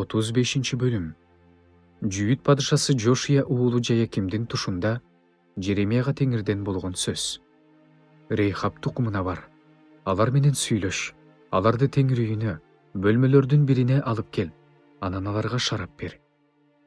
35 бөлүм. Жүйүт падышасы Жошия уулу Жаякимдин тушунда Жеремияга Теңирден болгон сөз. Рейхап тукумуна бар. Алар менен сүйлөш. Аларды Теңир үйүнө, бөлмөлөрдүн бирине алып кел. Анан аларга шарап бер.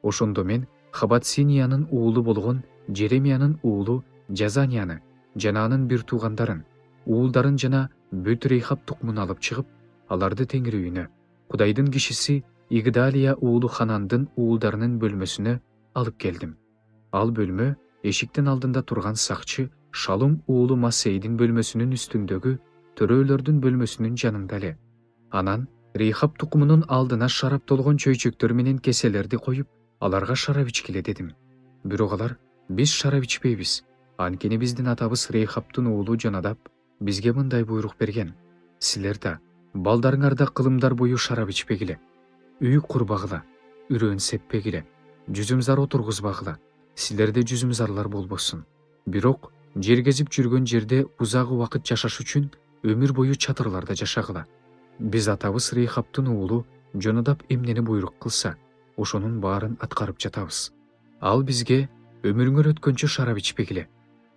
Ошондо мен Хабатсиниянын уулу болгон Жеремиянын уулу Жазанияны жана анын бир туугандарын, уулдарын жана бүт Рейхап тукумун алып чыгып, аларды Теңир үйүнө, Кудайдын кишиси Игдалия уулу Ханандын уулдарынын бөлмөсүнө алып келдим. Ал бөлмө эшиктин алдында турган сакчы Шалум уулу Масейдин бөлмөсүнүн үстүндөгү төрөлөрдүн бөлмөсүнүн жанында эле. Анан Рейхап тукумунун алдына шарап толгон чөйчөктөр менен кеселерди коюп, аларга шарап ичкиле дедим. Бирок алар: биз шарап ичпейбиз. Анткени биздин атабыз Рейхаптын уулу Жонадап бизге мындай буйрук берген: силер да, балдарыңар да кылымдар бою шарап ичпегиле, үй курбагыла, үрөөн сеппегиле, жүзүмзар отургузбагыла, силерде жүзүмзарлар болбосун. Бирок жер кезип жүргөн жерде узак убакыт жашаш үчүн өмүр бою чатырларда жашагыла. Биз атабыз Рейхаптын уулу Жонадап эмнени буйрук кылса, ошонун баарын аткарып жатабыз. Ал бизге: өмүрүңөр өткөнчө шарап ичпегиле,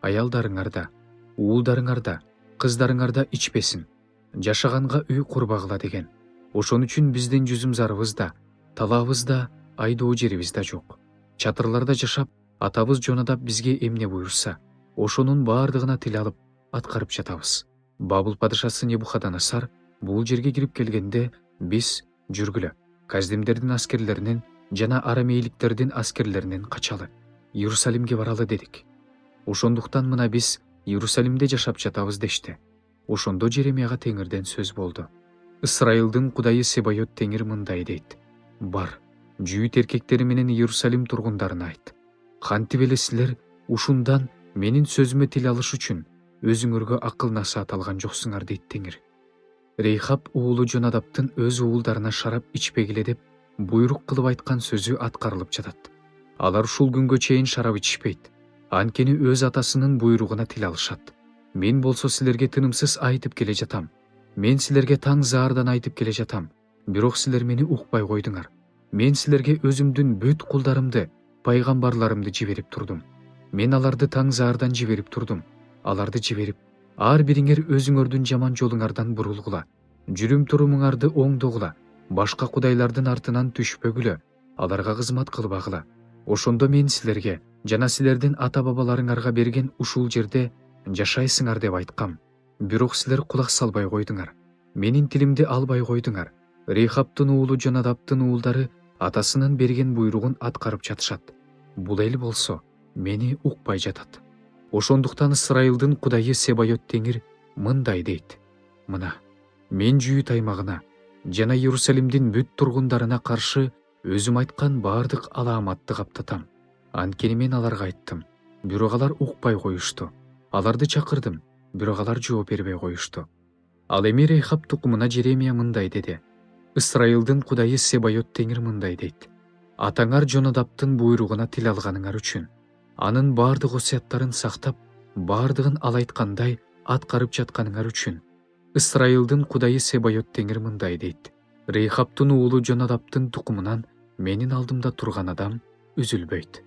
аялдарыңар да, уулдарыңар да, кыздарыңар да ичпесин, жашаганга үй курбагыла деген. Ошон үчүн биздин жүзүмзарыбыз да, талаабыз да, айдоо жерибиз да жок. Чатырларда жашап, атабыз Жонадап бизге эмне буйрса, ошонун баардыгына тил алып, аткарып жатабыз. Бабыл падышасы Небухадоносор бул жерге кирип келгенде, биз: жүргүлө, Каздимдердин аскерлеринен жана арамейликтердин аскерлеринен качалы, Иерусалимге баралы дедик. Ошондуктан мына биз Иерусалимде жашап жатабыз дешти. Ошондо Жеремияга Теңирден сөз болду. Ысрайылдын Кудайы Себайот Теңир мындай дейт: бар, жүйүт эркектери менен Иерусалим тургундарына айт. Кантип эле силер ушундан менин сөзүмө тил алыш үчүн өзүңөргө акыл насаат алган жоксуңар, дейт Теңир. Рейхап уулу Жонадаптын өз уулдарына шарап ичпегиле деп буйрук кылып айткан сөзү аткарылып жатат. Алар ушул күнгө чейин шарап ичишпейт, анткени өз атасынын буйругуна тил алышат. Мен болсо силерге тынымсыз айтып келе жатам. Мен силерге таң заардан айтып келе жатам. Бирок силер мени укпай койдуңар. Мен силерге өзүмдүн бүт кулдарымды, пайгамбарларымды жиберип турдум. Мен аларды таң заардан жиберип турдум. Аларды жиберип, ар бириңер өзүңөрдүн жаман жолуңардан бурулгула, жүрүм турумуңарды оңдогула, башка кудайлардын артынан түшпөгүлө, аларга кызмат кылбагыла. Ошондо мен силерге жана силердин ата-бабаларыңарга берген ушул жерде жашайсыңар деп айткам. Бирок силер кулак салбай койдуңар. Менин тилимди албай койдуңар. Рейхаптын уулу Жонадаптын уулдары атасынын берген буйругун аткарып жатышат. Бул эл болсо мени укпай жатат. Ошондуктан Ысрайылдын Кудайы Себайот Теңир мындай дейт: мына, мен жүйүт аймагына жана Иерусалимдин бүт тургундарына каршы өзүм айткан баардык алааматты каптатам. Анткени мен аларга айттым, бирок алар укпай коюшту. Аларды чакырдым, бирок алар жооп бербей коюшту. Ал эми Рейхап тукумуна Жеремия мындай деди: Ысрайылдын Кудайы Себайот Теңир мындай дейт: атаңар Жонадаптын буйругуна тил алганыңар үчүн, анын баардык осуяттарын сактап, баардыгын ал айткандай аткарып жатканыңар үчүн, Ысрайылдын Кудайы Себайот Теңир мындай дейт: Рейхаптын уулу Жонадаптын тукумунан менин алдымда турган адам үзүлбөйт.